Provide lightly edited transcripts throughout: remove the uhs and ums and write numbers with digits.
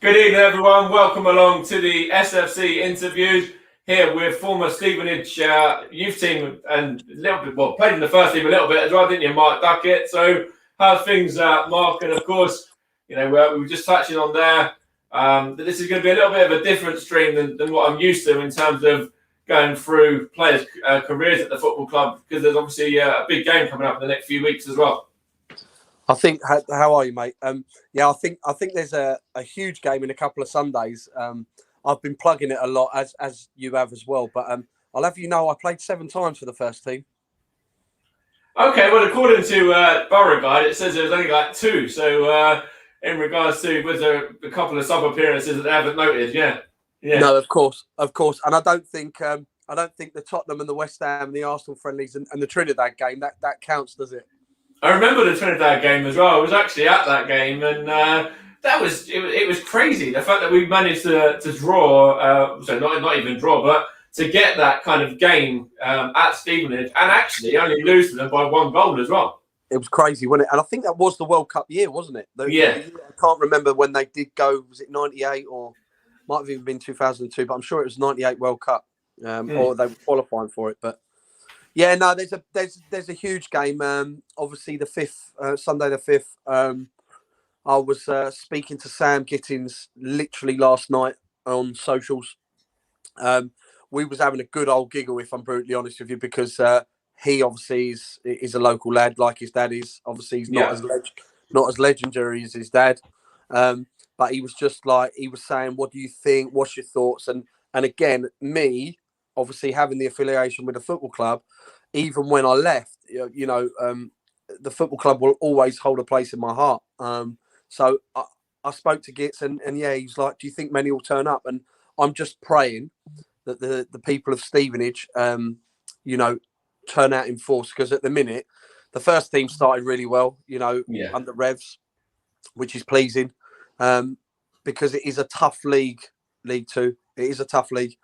Good evening, everyone. Welcome along to the SFC interviews here with former Stevenage youth team and a little bit, well, played in the first team a little bit as well, didn't you, Mark Duckett? So, how's things, Mark? And of course, we were just touching on there that this is going to be a little bit of a different stream than what I'm used to in terms of going through players' careers at the football club, because there's obviously a big game coming up in the next few weeks as well. I think. How are you, mate? Yeah, I think there's a huge game in a couple of Sundays. I've been plugging it a lot, as you have as well. But I'll have you know, I played 7 times for the first team. Okay, well, according to Borough Guide, it says there's only like 2. So, in regards to, was there a couple of sub appearances that they haven't noted? Yeah. No, of course, and I don't think the Tottenham and the West Ham and the Arsenal friendlies and the Trinidad game that counts, does it? I remember the Trinidad game as well. I was actually at that game, and it was crazy. The fact that we managed to draw, so not even draw, but to get that kind of game at Stevenage, and actually only lose to them by 1 goal as well. It was crazy, wasn't it? And I think that was the World Cup year, wasn't it? Yeah. I can't remember when they did go. Was it 98 or might have even been 2002? But I'm sure it was 98 World Cup, or they were qualifying for it. But yeah, no, there's a huge game. Obviously, the 5th, Sunday the 5th. I was speaking to Sam Gittins literally last night on socials. We was having a good old giggle, if I'm brutally honest with you, because he obviously is a local lad, like his dad is. Obviously, he's not as legendary as his dad. But he was just like, he was saying, "What do you think? What's your thoughts?" And again, me, obviously having the affiliation with the football club, even when I left, the football club will always hold a place in my heart. So I spoke to Gitz, and yeah, he's like, "Do you think many will turn up?" And I'm just praying that the people of Stevenage, turn out in force, because at the minute, the first team started really well, under Revs, which is pleasing, because it is a tough league. League Two, it is a tough league.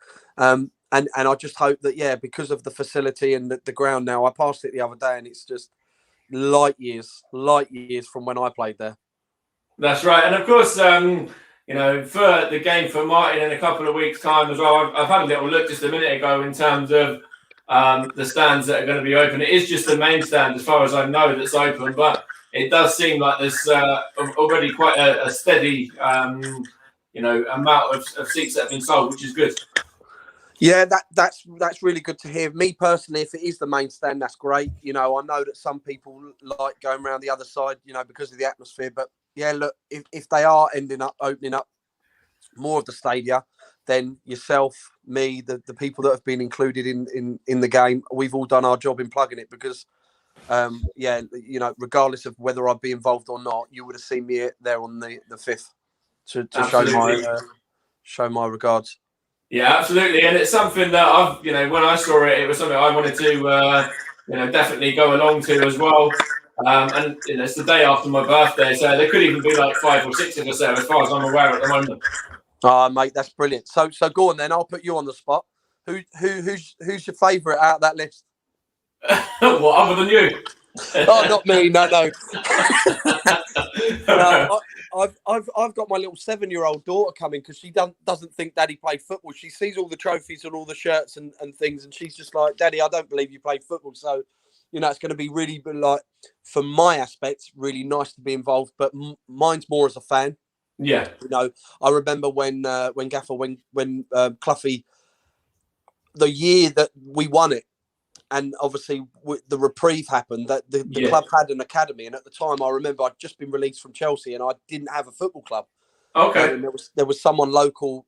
And I just hope that, because of the facility and the ground now, I passed it the other day and it's just light years from when I played there. That's right. And of course, for the game for Martin in a couple of weeks' time as well, I've had a little look just a minute ago in terms of the stands that are going to be open. It is just the main stand, as far as I know, that's open, but it does seem like there's already quite a steady, amount of seats that have been sold, which is good. Yeah, that's really good to hear. Me personally, if it is the main stand, that's great. I know that some people like going around the other side, because of the atmosphere. But yeah, look, if they are ending up opening up more of the stadia, then yourself, me, the people that have been included in the game, we've all done our job in plugging it, because regardless of whether I'd be involved or not, you would have seen me there on the 5th to show my regards. Yeah, absolutely, and it's something that I've, when I saw it, it was something I wanted to, definitely go along to as well. And it's the day after my birthday, so there could even be like 5 or 6 of us there, as far as I'm aware at the moment. Mate, that's brilliant. So go on then. I'll put you on the spot. Who's your favourite out of that list? What, other than you? Oh, not me. No. No, I've got my little 7-year-old daughter coming, because she doesn't think Daddy played football. She sees all the trophies and all the shirts and things, and she's just like, "Daddy, I don't believe you played football." So, it's going to be really, like, from my aspect, really nice to be involved. But mine's more as a fan. Yeah. I remember when Cloughie, the year that we won it, and obviously the reprieve happened, that the club had an academy, and at the time I remember I'd just been released from Chelsea and I didn't have a football club. Okay. And there was someone local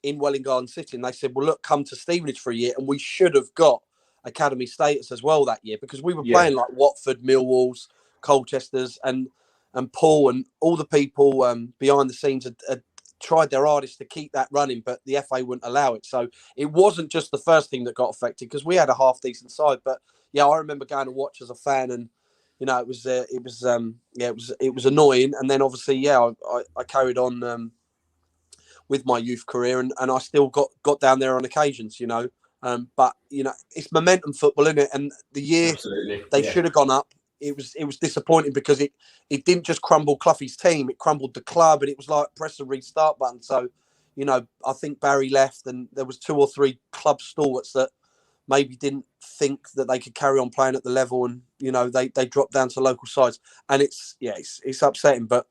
in Welwyn Garden City, and they said, "Well, look, come to Stevenage for a year," and we should have got academy status as well that year, because we were playing like Watford, Millwalls, Colchesters, and Paul and all the people behind the scenes had tried their hardest to keep that running, but the FA wouldn't allow it. So it wasn't just the first team that got affected, because we had a half decent side. But yeah, I remember going to watch as a fan, and it was annoying. And then obviously, I carried on with my youth career, and I still got down there on occasions, but it's momentum football, isn't it? And the year they should have gone up, it was disappointing because it didn't just crumble Cloughie's team, it crumbled the club, and it was like press the restart button. So, you know, I think Barry left, and there was 2 or 3 club stalwarts that maybe didn't think that they could carry on playing at the level, and you know they dropped down to local sides, and it's upsetting. But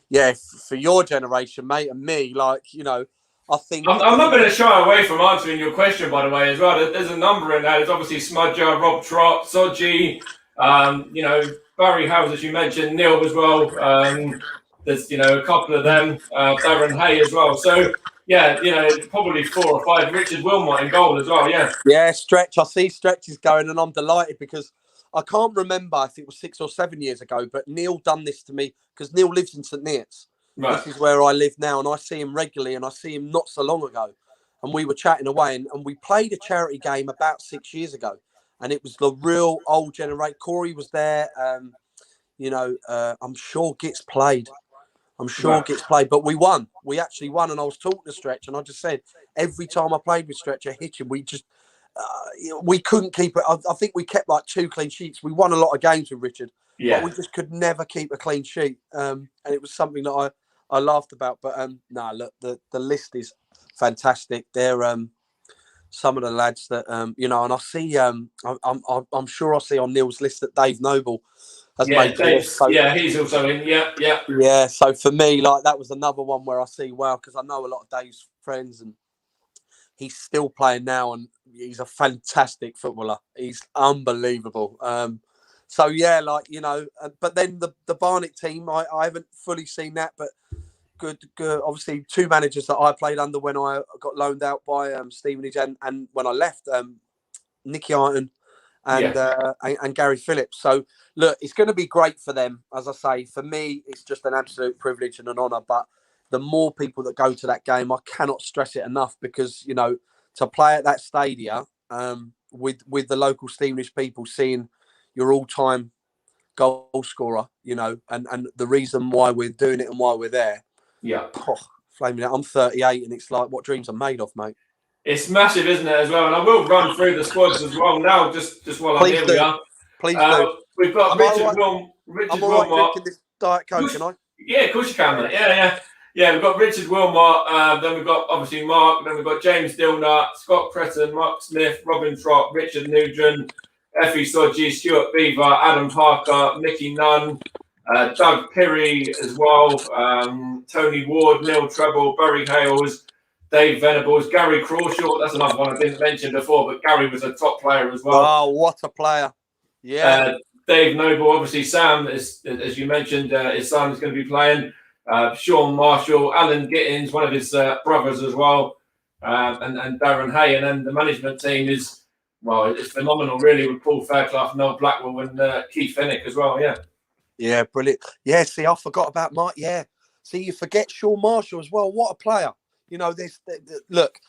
yeah, for your generation, mate, and me, like, you know, I think I'm not going to shy away from answering your question, by the way, as well. There's a number in that. There's obviously Smudger, Rob Trott, Soji, you know, Barry Howes, as you mentioned, Neil as well. There's, you know, a couple of them, Darren Hay as well. So, yeah, you know, probably 4 or 5. Richard Wilmot in goal as well, yeah. Yeah, Stretch. I see Stretch is going, and I'm delighted because I can't remember if it was 6 or 7 years ago, but Neil done this to me because Neil lives in St Neots. Right. This is where I live now, and I see him regularly, and I see him not so long ago. And we were chatting away, and we played a charity game about 6 years ago, and it was the real old generation. Corey was there. You know, I'm sure Gits played. Gits played, but we won. We actually won, and I was talking to Stretch, and I just said, every time I played with Stretch at Hitchin, we just we couldn't keep it. I think we kept like 2 clean sheets. We won a lot of games with Richard, but we just could never keep a clean sheet. And it was something that I laughed about. But look, the list is fantastic. They're some of the lads that you know, and I see I'm sure I see on Neil's list that Dave Noble has made the list. So, yeah, he's also in. Yeah. Yeah. So for me, like, that was another one where I see, wow, because I know a lot of Dave's friends, and he's still playing now, and he's a fantastic footballer. He's unbelievable. So yeah, like, you know, but then the Barnet team, I haven't fully seen that, but good. Obviously, 2 managers that I played under when I got loaned out by Stevenage, and when I left, Nicky Iron and Gary Phillips. So look, it's going to be great for them. As I say, for me, it's just an absolute privilege and an honour. But the more people that go to that game, I cannot stress it enough, because, you know, to play at that stadia with the local Stevenage people seeing your all-time goal scorer, you know, and the reason why we're doing it and why we're there. Yeah. Flaming out. I'm 38, and it's like, what dreams are made of, mate. It's massive, isn't it, as well? And I will run through the squads as well now, just while I'm here. We are. Please do. We've got Richard Wilmot. I'm all right drinking this Diet Coke, can I? Yeah, of course you can, mate. Yeah, we've got Richard Wilmot, then we've got, obviously, Mark, then we've got James Dillnut, Scott Cretton, Mark Smith, Robin Trott, Richard Nugent, Effie Sodgy, Stuart Beaver, Adam Parker, Mickey Nunn, Doug Pirry as well, Tony Ward, Neil Treble, Barry Hales, Dave Venables, Gary Crawshaw. That's another one I didn't mention before, but Gary was a top player as well. Oh, what a player. Yeah. Dave Noble, obviously Sam, as you mentioned, his son is going to be playing. Sean Marshall, Alan Gittins, one of his brothers as well, and Darren Hay. And then the management team is, well, it's phenomenal, really, with Paul Fairclough, Noel Blackwell, and Keith Fennick as well, yeah. Yeah, brilliant. Yeah, see, I forgot about Mark. Yeah. See, you forget Sean Marshall as well. What a player. You know, look,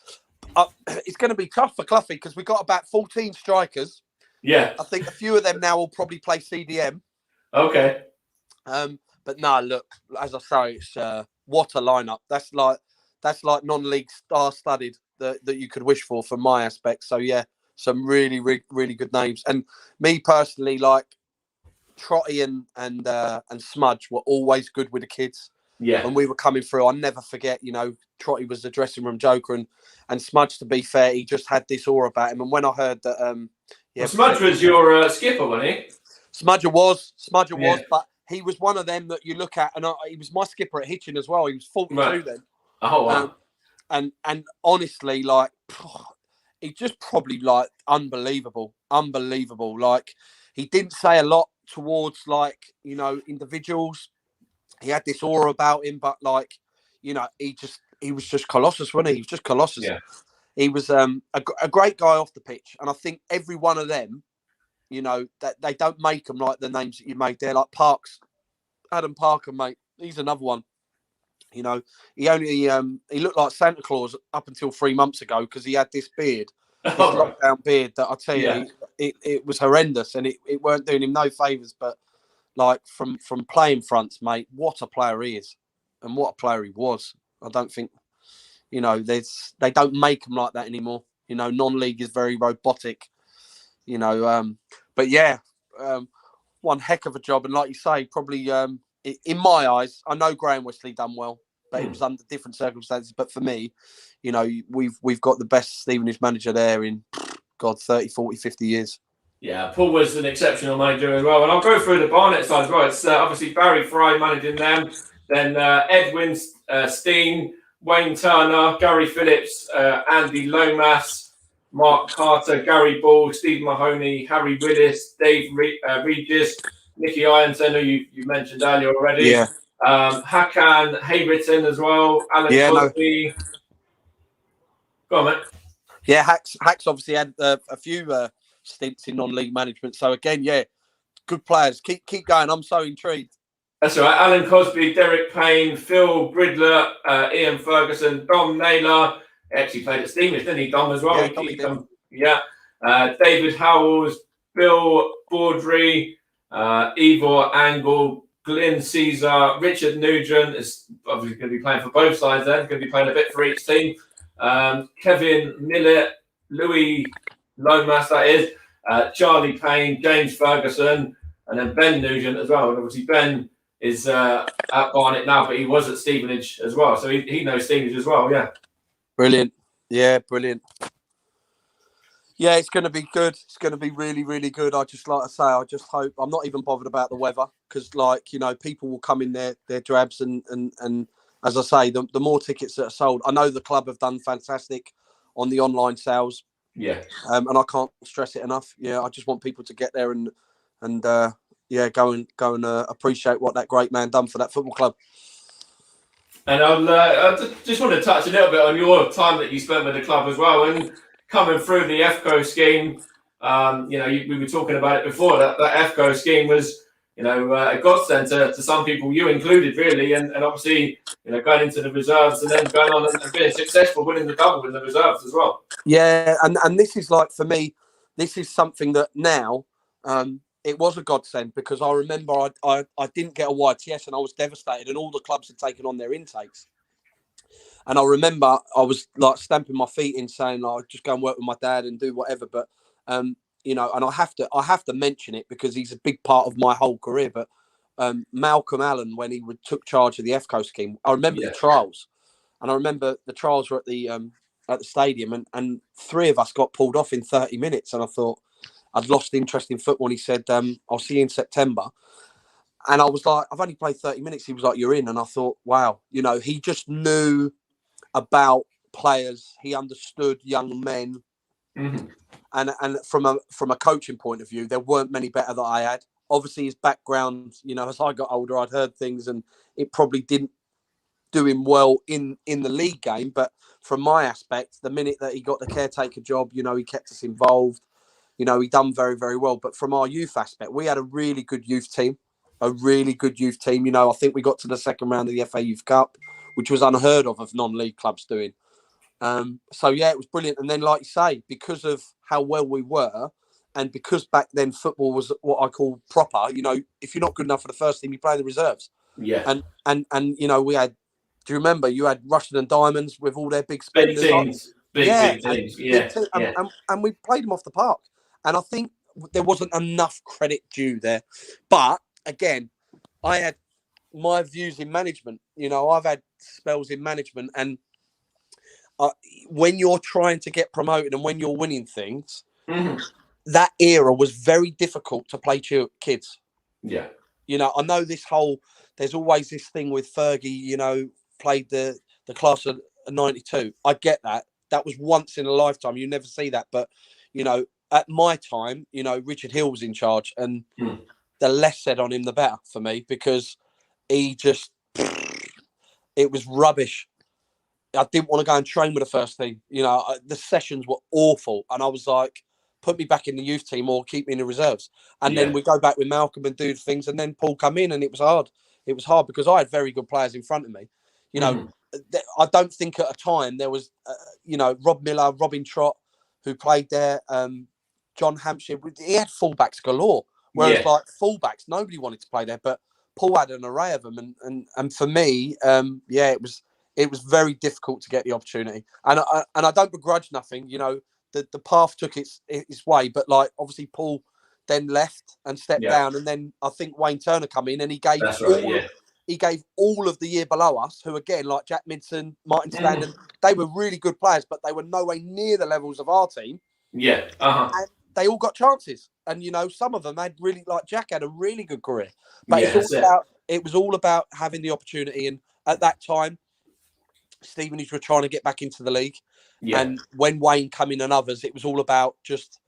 it's going to be tough for Cloughie because we've got about 14 strikers. Yeah. I think a few of them now will probably play CDM. Okay. But no, look, as I say, it's what a lineup. That's like non-league star-studded that you could wish for from my aspect. So yeah, some really, really, really good names. And me personally, like, Trotty and Smudge were always good with the kids. Yeah. When we were coming through, I'll never forget, you know, Trotty was the dressing room joker, and Smudge, to be fair, he just had this aura about him. And when I heard that, well, Smudge was your skipper, wasn't he? Smudger was, but he was one of them that you look at, and he was my skipper at Hitchin as well. He was 42 then. Oh, wow. And honestly, like, he just probably, like, unbelievable. Like, he didn't say a lot towards, like, you know, individuals. He had this aura about him, but, like, you know, he was just Colossus, wasn't he? He was just Colossus. Yeah. He was a great guy off the pitch, and I think every one of them, you know, that they don't make them like the names that you made there, like Parks, Adam Parker, mate. He's another one. You know, he looked like Santa Claus up until 3 months ago because he had this beard, this lockdown beard that I tell you, it was horrendous, and it weren't doing him no favours. But, like, from playing fronts, mate, what a player he is, and what a player he was. I don't think, you know, they don't make them like that anymore. You know, non-league is very robotic. You know, but yeah, one heck of a job. And like you say, probably in my eyes, I know Graham Wesley done well, but it was under different circumstances. But for me, we've got the best Stevenage manager there in, God, 30, 40, 50 years. Yeah, Paul was an exceptional manager as well. And I'll go through the Barnet side as well. It's obviously Barry Fry managing them, then Edwin Steen, Wayne Turner, Gary Phillips, Andy Lomas, Mark Carter, Gary Ball, Steve Mahoney, Harry Willis, Dave Regis, Nicky Ironson, who you mentioned earlier already. Yeah. Hakan Hayritton as well, Alan Cosby. Go on, mate. Yeah, Hacks obviously had a few stints in non-league management. So again, yeah, good players. Keep going. I'm so intrigued. That's all right. Alan Cosby, Derek Payne, Phil Bridler, Ian Ferguson, Dom Naylor. Actually played at Stevenage, didn't he, Dom, as well? Yeah, David Howells, Bill Baudry, Ivor Angle, Glyn Caesar, Richard Nugent is obviously going to be playing for both sides then, going to be playing a bit for each team. Kevin Millett, Louis Lomas, that is, Charlie Payne, James Ferguson, and then Ben Nugent as well. And obviously Ben is at Barnet now, but he was at Stevenage as well. So he knows Stevenage as well, yeah. Brilliant. Yeah, brilliant. Yeah, it's going to be good. It's going to be really, really good. I just hope, I'm not even bothered about the weather because, people will come in their drabs and as I say, the more tickets that are sold, I know the club have done fantastic on the online sales. Yeah. And I can't stress it enough. Yeah, I just want people to get there and go and appreciate what that great man done for that football club. And I just want to touch a little bit on your time that you spent with the club as well. And coming through the FCO scheme, we were talking about it before, that FCO scheme was, a godsend to some people, you included, really. And obviously, going into the reserves and then going on and being successful, winning the double in the reserves as well. Yeah, and this is for me, this is something that now, it was a godsend because I remember I didn't get a YTS and I was devastated and all the clubs had taken on their intakes. And I remember I was stamping my feet in saying I'd just go and work with my dad and do whatever. But, and I have to mention it because he's a big part of my whole career. But Malcolm Allen, when he took charge of the FCO scheme, I remember the trials. And I remember the trials were at the stadium and three of us got pulled off in 30 minutes. And I thought, I'd lost interest in football. And he said, I'll see you in September. And I was like, I've only played 30 minutes. He was like, you're in. And I thought, wow, he just knew about players. He understood young men. Mm-hmm. And from a coaching point of view, there weren't many better that I had. Obviously, his background, as I got older, I'd heard things and it probably didn't do him well in the league game. But from my aspect, the minute that he got the caretaker job, he kept us involved. He done very, very well. But from our youth aspect, we had a really good youth team. I think we got to the second round of the FA Youth Cup, which was unheard of non-league clubs doing. So, yeah, it was brilliant. And then, like you say, because of how well we were, and because back then football was what I call proper, if you're not good enough for the first team, you play the reserves. Yeah. And we had, do you remember, you had Rushden and Diamonds with all their big spenders. Big teams. Big teams. Yeah. And we played them off the park. And I think there wasn't enough credit due there. But, again, I had my views in management. I've had spells in management. And when you're trying to get promoted and when you're winning things, that era was very difficult to play kids. Yeah. I know there's always this thing with Fergie, played the class of 92. I get that. That was once in a lifetime. You never see that. But, at my time, Richard Hill was in charge and the less said on him, the better for me because he just, it was rubbish. I didn't want to go and train with the first team. The sessions were awful. And I was like, put me back in the youth team or keep me in the reserves. And then we go back with Malcolm and do things. And then Paul come in and it was hard. It was hard because I had very good players in front of me. I don't think at a time there was, Rob Miller, Robin Trott, who played there, John Hampshire. He had fullbacks galore. Whereas fullbacks, nobody wanted to play there. But Paul had an array of them. And for me, it was very difficult to get the opportunity. And I don't begrudge nothing. The path took its way. But obviously Paul then left and stepped down, and then I think Wayne Turner come in and he gave he gave all of the year below us, who again, like Jack Minson, Martin Standen, they were really good players, but they were nowhere near the levels of our team. Yeah. And they all got chances. And, some of them had really, like Jack had a really good career. But it was all about having the opportunity. And at that time, Stevenage were trying to get back into the league. Yeah. And when Wayne come in and others, it was all about just,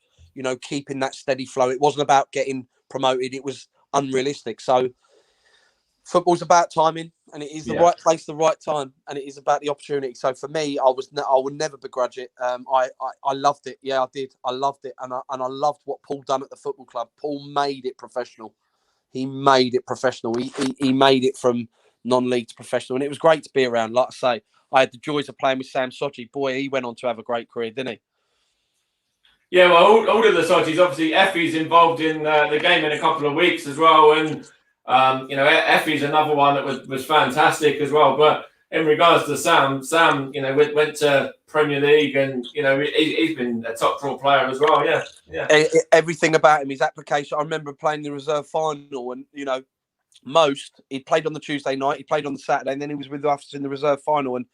keeping that steady flow. It wasn't about getting promoted. It was unrealistic. So football's about timing, and it is the right place, the right time, and it is about the opportunity. So for me, I would never begrudge it. I loved it. Yeah, I did. I loved it, and I loved what Paul done at the football club. Paul made it professional. He made it professional. He made it from non-league to professional, and it was great to be around. Like I say, I had the joys of playing with Sam Sochi. Boy, he went on to have a great career, didn't he? Yeah, well, all of the Sochis, obviously, Effie's involved in the game in a couple of weeks as well, and Effie's another one that was fantastic as well. But in regards to Sam, went to Premier League, and he's been a top draw player as well. Yeah. Everything about him, his application. I remember playing the reserve final, and he played on the Tuesday night, he played on the Saturday, and then he was with us in the reserve final, and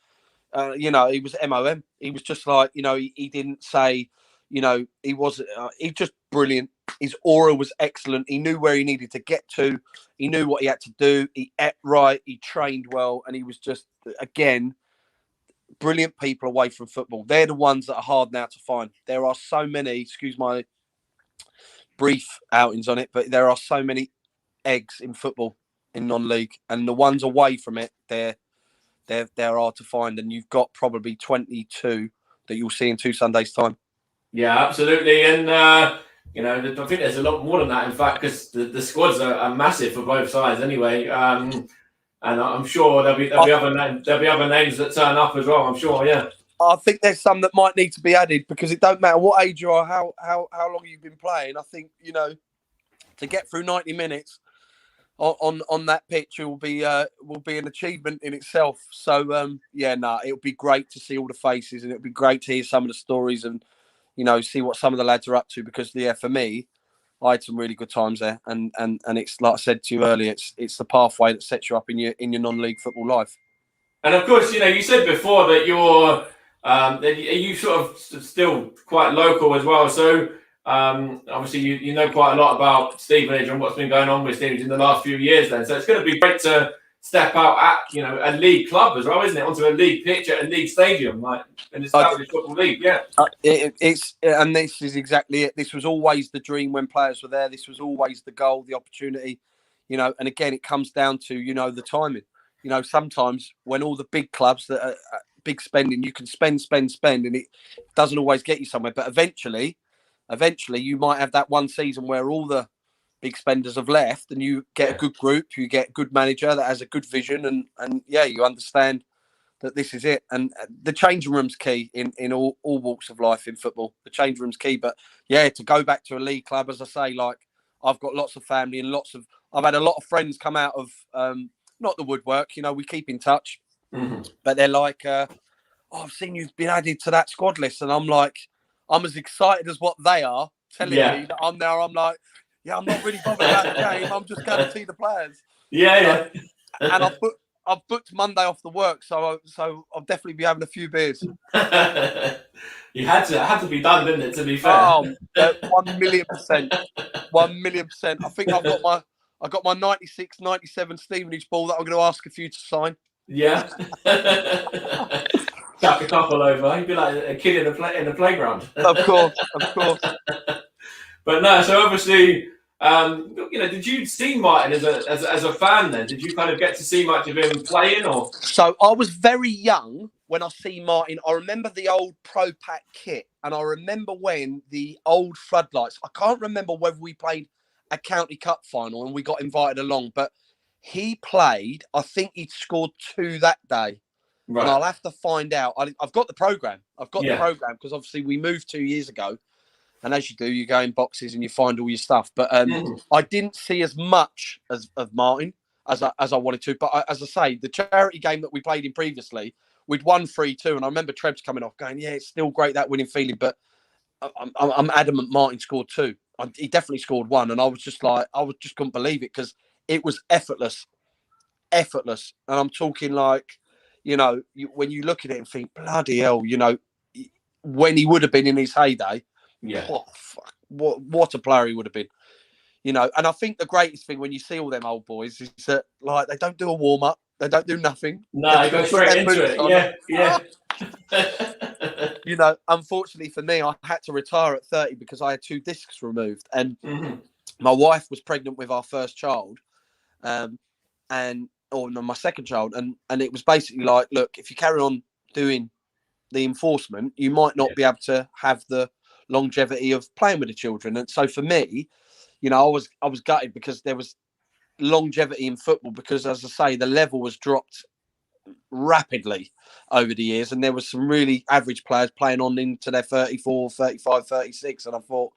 he was MOM. He was just like, he didn't say, he was he's just brilliant. His aura was excellent. He knew where he needed to get to. He knew what he had to do. He ate right. He trained well. And he was just, again, brilliant people away from football. They're the ones that are hard now to find. There are so many, excuse my brief outings on it, but there are so many eggs in football in non-league. And the ones away from it, they're hard to find. And you've got probably 22 that you'll see in 2 Sundays' time. Yeah, absolutely. And, I think there's a lot more than that, in fact, because the squads are massive for both sides anyway. And I'm sure there'll be other names that turn up as well, I'm sure, yeah. I think there's some that might need to be added, because it don't matter what age you are, how long you've been playing. I think, to get through 90 minutes on that pitch will be an achievement in itself. So, it'll be great to see all the faces, and it'll be great to hear some of the stories and, see what some of the lads are up to, because for me, I had some really good times there, and it's like I said to you earlier, it's the pathway that sets you up in your non-league football life. And of course, you said before that you sort of still quite local as well. So obviously you know quite a lot about Stevenage and what's been going on with Stevenage in the last few years. Then, so it's going to be great to step out at a league club as well, isn't it? Onto a league pitch at a league stadium, like an established football league. Yeah, and this is exactly it. This was always the dream when players were there. This was always the goal, the opportunity. And again, it comes down to the timing. Sometimes when all the big clubs that are big spending, you can spend, and it doesn't always get you somewhere. But eventually, you might have that one season where all the big spenders have left, and you get a good group, you get a good manager that has a good vision, and you understand that this is it. And the changing room's key in all walks of life in football. The changing room's key. But to go back to a league club, as I say, like I've got lots of family and I've had a lot of friends come out of not the woodwork. We keep in touch, but they're like, I've seen you've been added to that squad list, and I'm like, I'm as excited as what they are telling me that I'm there. I'm like, I'm not really bothered about the game. I'm just going to see the players. Yeah. And I've booked Monday off the work, so I'll definitely be having a few beers. You had to be done, didn't it? To be fair. 1,000,000%. 1,000,000%. I think I got my 96, 97 Stevenage ball that I'm going to ask a few to sign. Yeah. Chuck a couple over. You'd be like a kid in the playground. Of course. But no, so obviously, did you see Martin as a fan then? Did you kind of get to see much of him playing, or? So I was very young when I see Martin. I remember the old Pro Pack kit, and I remember when the old floodlights. I can't remember whether we played a county cup final and we got invited along, but he played. I think he'd scored 2 that day. Right. And I'll have to find out. I've got the programme. The programme because obviously we moved 2 years ago. And as you do, you go in boxes and you find all your stuff. But I didn't see as much of Martin as I wanted to. But as I say, the charity game that we played in previously, we'd won 3-2. And I remember Trebs coming off going, it's still great, that winning feeling. But I'm adamant Martin scored 2. he definitely scored one, and I was just couldn't believe it because it was effortless. And I'm talking like, when you look at it and think, bloody hell, when he would have been in his heyday, oh, fuck, what a player he would have been. And I think the greatest thing when you see all them old boys is that, like, they don't do a warm up, they don't do nothing. No, they go straight into it. Yeah. Unfortunately for me, I had to retire at 30 because I had 2 discs removed, and my wife was pregnant with our first child, my second child, and it was basically like, look, if you carry on doing the enforcement, you might not be able to have the longevity of playing with the children. And so for me, I was gutted because there was longevity in football, because, as I say, the level was dropped rapidly over the years, and there was some really average players playing on into their 34, 35, 36, and I thought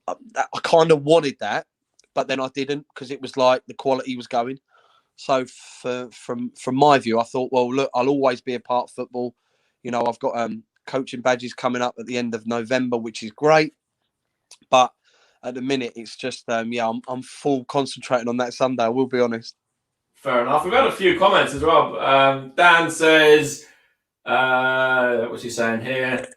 I kind of wanted that, but then I didn't, because it was like the quality was going. So from my view, I thought, well, look, I'll always be a part of football. I've got coaching badges coming up at the end of November, which is great, but at the minute it's just I'm full concentrating on that Sunday, I will be honest. Fair enough. We've had a few comments as well. Dan says, what's he saying here?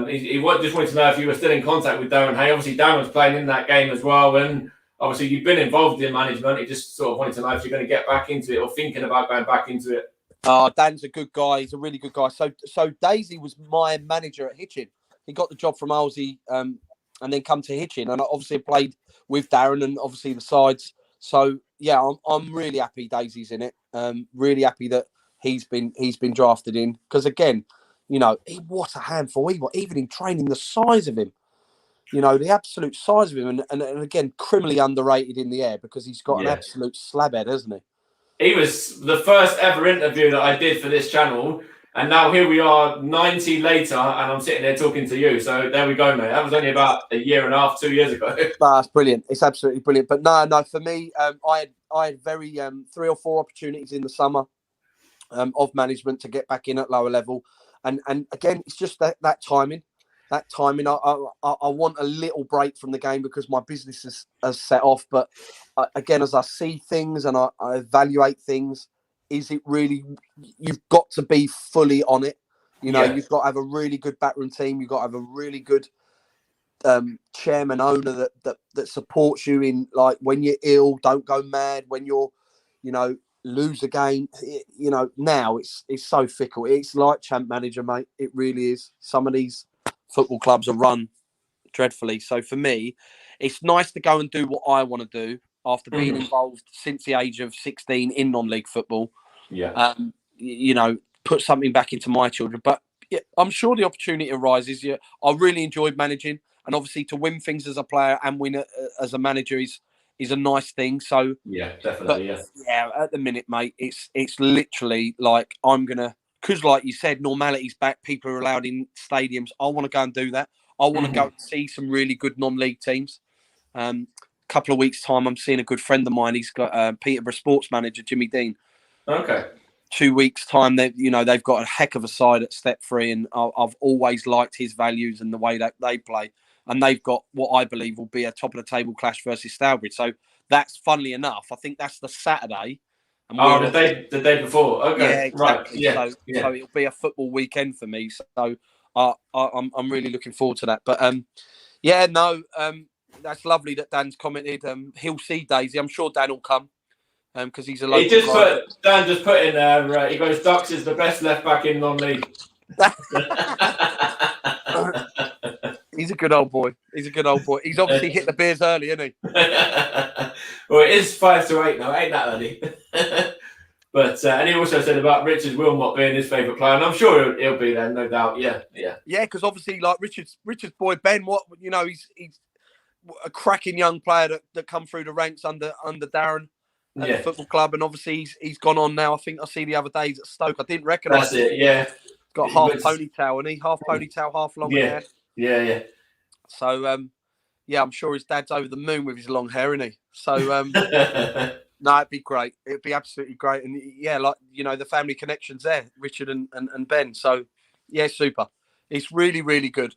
He just wanted to know if you were still in contact with Darren Hay. Obviously, Dan was playing in that game as well, and obviously you've been involved in management. He just sort of wanted to know if you're going to get back into it or thinking about going back into it. Dan's a good guy. He's a really good guy. So Daisy was my manager at Hitchin. He got the job from Halsey, and then come to Hitchin, and I obviously played with Darren and obviously the sides. So yeah, I'm really happy Daisy's in it. Really happy that he's been drafted in, because again, what a handful he was. Even in training, the size of him, the absolute size of him, and again, criminally underrated in the air because he's got an absolute slab head, hasn't he? He was the first ever interview that I did for this channel, and now here we are 90 later, and I'm sitting there talking to you. So there we go, mate. That was only about a year and a half, 2 years ago. That's brilliant. It's absolutely brilliant. But no, for me, I had very 3 or 4 opportunities in the summer of management to get back in at lower level, and again, it's just that timing. That timing, I want a little break from the game because my business has set off. But again, as I see things and I evaluate things, is it really? You've got to be fully on it. You've got to have a really good backroom team. You've got to have a really good chairman, owner that supports you in, like, when you're ill, don't go mad. When you're, lose a game. Now it's so fickle. It's like Champ Manager, mate. It really is. Some of these football clubs are run dreadfully. So for me, it's nice to go and do what I want to do after being involved since the age of 16 in non-league football. Yeah. Put something back into my children. But yeah, I'm sure the opportunity arises. Yeah, I really enjoyed managing, and obviously to win things as a player and win as a manager is a nice thing. So yeah, definitely. Yeah, at the minute, mate, it's literally like I'm gonna. Because, like you said, normality's back. People are allowed in stadiums. I want to go and do that. I want to go and see some really good non-league teams. Couple of weeks' time, I'm seeing a good friend of mine. He's got Peterborough sports manager, Jimmy Dean. Okay. 2 weeks' time, they've got a heck of a side at Step 3, and I've always liked his values and the way that they play. And they've got what I believe will be a top-of-the-table clash versus Stourbridge. So that's, funnily enough, I think that's the Saturday. The day before. Okay, yeah, exactly. Right. Yeah. So it'll be a football weekend for me. So I'm really looking forward to that. But that's lovely that Dan's commented. He'll see Daisy. I'm sure Dan will come because he's a local. Dan just put in there. He goes, Dux is the best left back in non-league. He's a good old boy. He's obviously hit the beers early, isn't he? Well, it is 5 to 8 now. Ain't that early? But and he also said about Richard Wilmot being his favourite player, and I'm sure he'll be there, no doubt. Yeah. Because obviously, like Richard's boy Ben, he's a cracking young player that come through the ranks under Darren at the football club, and obviously he's gone on now. I think I see the other days at Stoke. I didn't recognise it. Yeah, got half ponytail, and half ponytail, half long hair. Yeah. So I'm sure his dad's over the moon with his long hair, isn't he? So no, it'd be great. It'd be absolutely great. And the family connections there, Richard and Ben. So yeah, super. It's really, really good.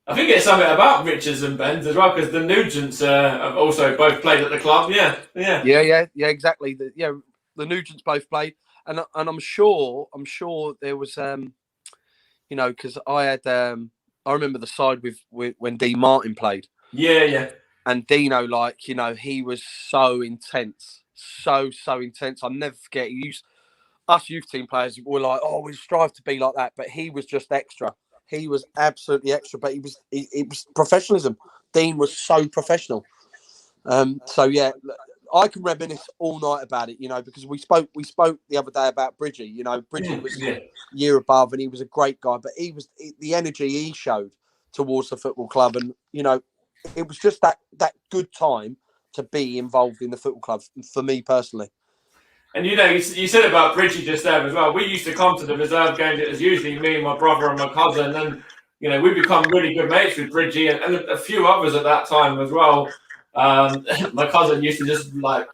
I think it's something about Richards and Benz as well, because the Nugents have also both played at the club. Yeah, yeah, yeah, exactly. The Nugents both played, and I'm sure there was because I remember the side with when Dean Martin played. yeah. And Dino, like, he was so intense, so intense. I'll never forget. Us youth team players were like, oh, we strive to be like that, but he was just extra. He was absolutely extra, but it was professionalism. Dean was so professional. So yeah, I can reminisce all night about it, because we spoke the other day about Bridgie. Bridgie was year above, and he was a great guy, but the energy he showed towards the football club, and it was just that good time to be involved in the football club for me personally. And you said about Bridgie just there as well. We used to come to the reserve games. It was usually me, my brother, and my cousin, and we become really good mates with Bridgie and a few others at that time as well. My cousin used to just like,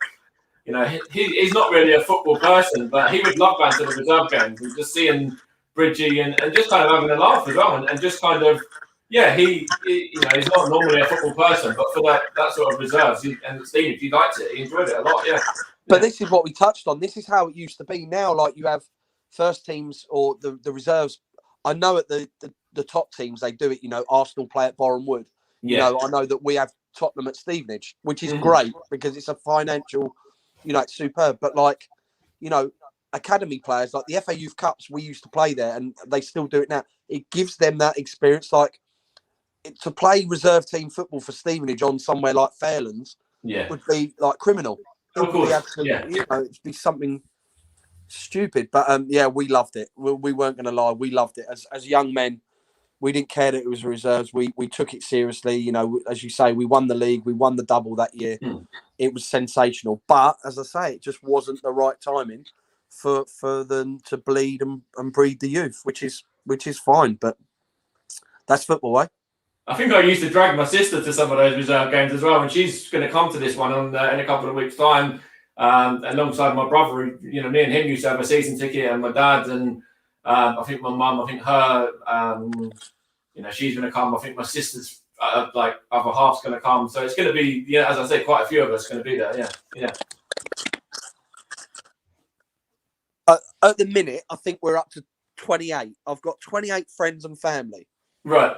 he's not really a football person, but he would love going to the reserve games and just seeing Bridgie and just kind of having a laugh as well, and just kind of. Yeah, he's not normally a football person, but for that sort of reserves, and Steve, he liked it. He enjoyed it a lot, yeah. But this is what we touched on. This is how it used to be. Now, like, you have first teams or the reserves. I know at the top teams, they do it, Arsenal play at Boreham Wood. Yeah. I know that we have Tottenham at Stevenage, which is great because it's a financial, it's superb. But like, academy players, like the FA Youth Cups, we used to play there and they still do it now. It gives them that experience. Like, to play reserve team football for Stevenage on somewhere like Fairlands would be like criminal. It would be absolutely, it'd be something stupid. But we loved it. We weren't going to lie. We loved it as young men. We didn't care that it was reserves. We took it seriously. As you say, we won the league. We won the double that year. It was sensational. But as I say, it just wasn't the right timing for them to bleed and breed the youth, which is fine. But that's football, eh? I think I used to drag my sister to some of those reserve games as well, and she's going to come to this one in a couple of weeks' time, alongside my brother. Me and him used to have a season ticket, and my dad, and I think my mum, I think her, she's going to come. I think my sister's like other half's going to come, so it's going to be, as I say, quite a few of us going to be there. Yeah. At the minute, I think we're up to 28. I've got 28 friends and family. Right.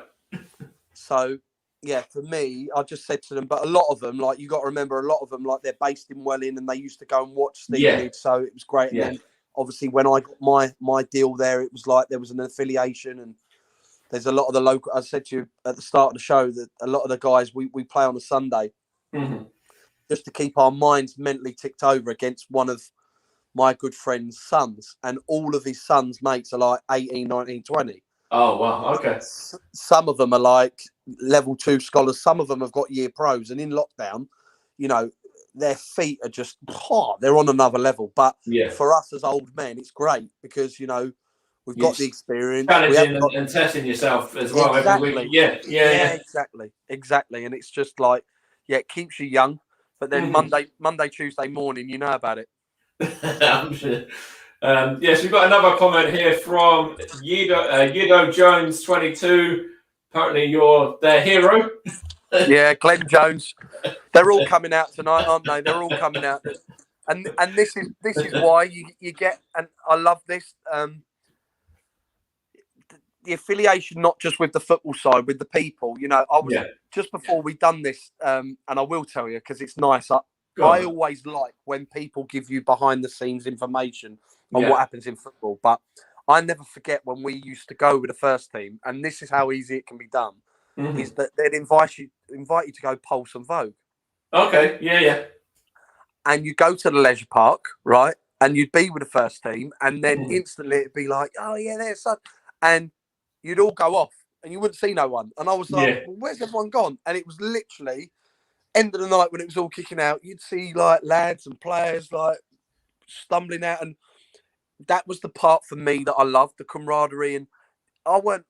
So, yeah, for me, I just said to them, but a lot of them, like, you got to remember, a lot of them, like, they're based in Welling and they used to go and watch Stevenage, so it was great. And then, obviously, when I got my deal there, it was like there was an affiliation, and there's a lot of the local. I said to you at the start of the show that a lot of the guys we play on a Sunday just to keep our minds mentally ticked over against one of my good friend's sons, and all of his sons' mates are like 18, 19, 20. Oh, wow. Okay. Some of them are like level 2 scholars. Some of them have got year pros. And in lockdown, their feet are just, they're on another level. But for us as old men, it's great because, we've got the experience. Challenging and testing yourself as well every week. Yeah. Exactly. And it's just like, it keeps you young. But then Monday, Tuesday morning, you know about it. I'm sure. Yes, we've got another comment here from Yido Jones 22. Apparently, you're their hero. Yeah, Glenn Jones. They're all coming out tonight, aren't they? They're all coming out, and this is why you get. And I love this. The affiliation, not just with the football side, with the people. I was just before we done this, and I will tell you because it's nice. I always like when people give you behind the scenes information on what happens in football. But I never forget when we used to go with the first team, and this is how easy it can be done, is that they'd invite you to go Pulse and Vogue. Okay, yeah. And you go to the leisure park, right? And you'd be with the first team, and then instantly it'd be like, oh yeah, there's son. And you'd all go off and you wouldn't see no one. And I was like, well, where's everyone gone? And it was literally end of the night when it was all kicking out, you'd see like lads and players like stumbling out, and that was the part for me that I loved, the camaraderie. And I weren't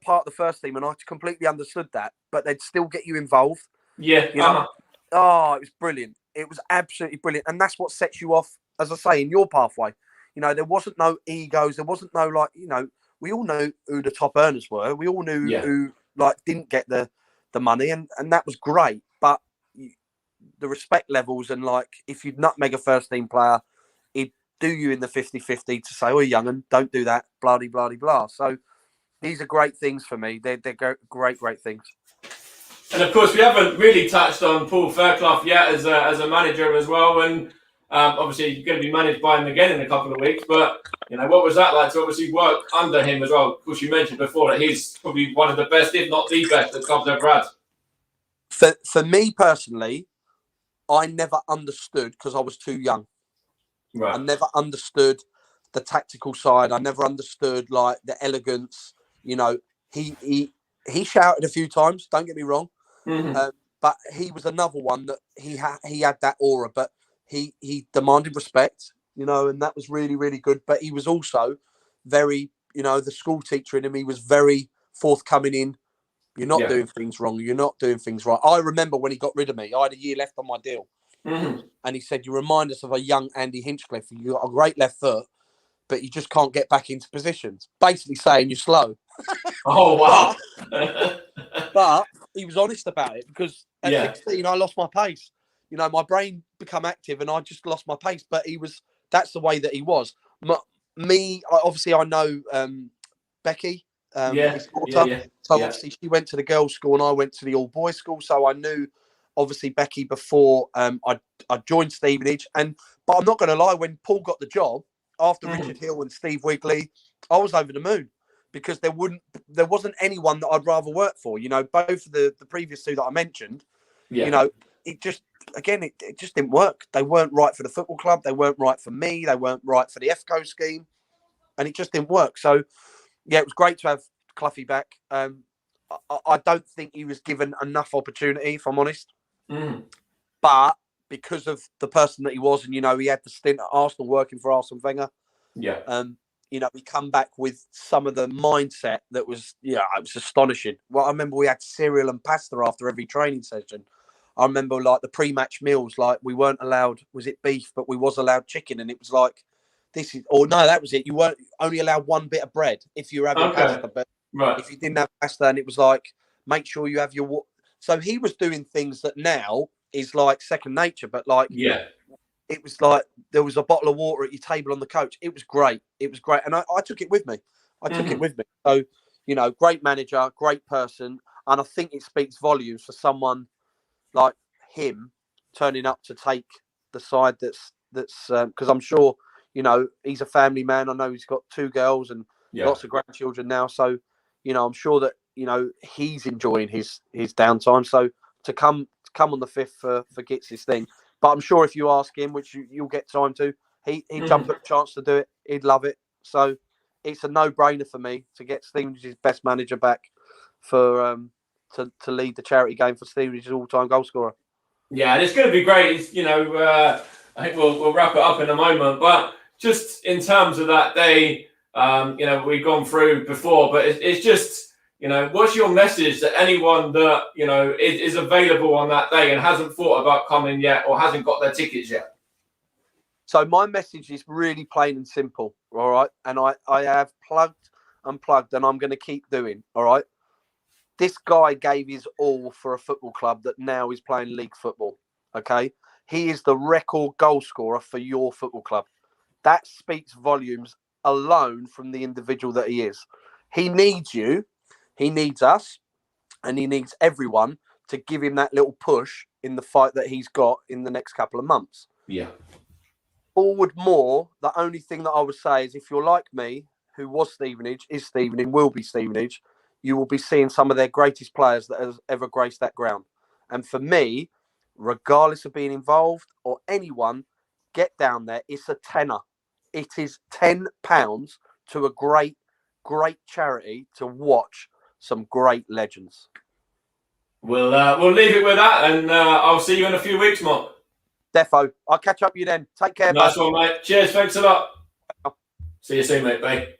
part of the first team, and I completely understood that, but they'd still get you involved. Oh, it was brilliant. It was absolutely brilliant, and that's what sets you off, as I say, in your pathway. There wasn't no egos, there wasn't no we all knew who the top earners were. We all knew who didn't get the money, and that was great. But the respect levels, and like if you'd nutmeg a first team player, he'd do you in the 50-50 to say, "Oh, young'un, don't do that." Blah blah blah blah. So these are great things for me. They're great things. And of course, we haven't really touched on Paul Fairclough yet as a manager as well. And obviously, you're going to be managed by him again in a couple of weeks. But what was that like to obviously work under him as well? Of course, you mentioned before that he's probably one of the best, if not the best, that the club's ever had. For me personally, I never understood because I was too young. Right. I never understood the tactical side. I never understood like the elegance. He shouted a few times. Don't get me wrong, but he was another one that he had that aura, but he demanded respect. And that was really really good. But he was also very, the school teacher in him. He was very forthcoming in. You're not doing things wrong. You're not doing things right. I remember when he got rid of me. I had a year left on my deal. And he said, "You remind us of a young Andy Hinchcliffe. You got a great left foot, but you just can't get back into positions." Basically saying you're slow. Oh, wow. But he was honest about it, because at 16, I lost my pace. My brain became active and I just lost my pace. But that's the way that he was. Obviously, I know Becky, his daughter. So obviously she went to the girls' school and I went to the all-boys school. So I knew, obviously, Becky before I joined Stevenage. But I'm not going to lie, when Paul got the job, after Richard Hill and Steve Wigley, I was over the moon, because there wasn't anyone that I'd rather work for. Both of the previous two that I mentioned, it just didn't work. They weren't right for the football club. They weren't right for me. They weren't right for the FCO scheme. And it just didn't work. So, it was great to have Cluffy back. I don't think he was given enough opportunity, if I'm honest. But because of the person that he was, and he had the stint at Arsenal working for Arsene Wenger. We come back with some of the mindset that was, it was astonishing. Well, I remember we had cereal and pasta after every training session. I remember like the pre-match meals, like we weren't allowed, was it beef, but we was allowed chicken, and it was like, that was it. You weren't only allowed one bit of bread if you were having pasta, but if you didn't have pasta, and it was like, make sure you have your. So he was doing things that now is like second nature, but like, it was like there was a bottle of water at your table on the coach. It was great. And I took it with me. So, great manager, great person. And I think it speaks volumes for someone like him turning up to take the side that's because I'm sure, he's a family man. I know he's got 2 girls and lots of grandchildren now. So, I'm sure that, he's enjoying his downtime. So to come on the 5th for Gits' thing. But I'm sure if you ask him, which you'll get time to, he'd jump at the chance to do it. He'd love it. So it's a no-brainer for me to get Stevenage's best manager back for to lead the charity game for Stevenage's all-time goal scorer. Yeah, and it's going to be great. I think we'll wrap it up in a moment. But just in terms of that day, we've gone through before, but it's just, what's your message to anyone that, is available on that day and hasn't thought about coming yet or hasn't got their tickets yet? So my message is really plain and simple, all right? And I have plugged and plugged, and I'm going to keep doing, all right? This guy gave his all for a football club that now is playing league football, okay? He is the record goal scorer for your football club. That speaks volumes alone from the individual that he is. He needs you. He needs us, and he needs everyone to give him that little push in the fight that he's got in the next couple of months. Yeah. Forward more, the only thing that I would say is if you're like me, who was Stevenage, is Stevenage, will be Stevenage, you will be seeing some of their greatest players that has ever graced that ground. And for me, regardless of being involved or anyone, get down there. It's a tenner. It is £10 to a great charity to watch some great legends. We'll leave it with that, and I'll see you in a few weeks, Mark. Defo. I'll catch up with you then. Take care. Nice one, mate. Cheers. Thanks a lot. See you soon, mate. Bye.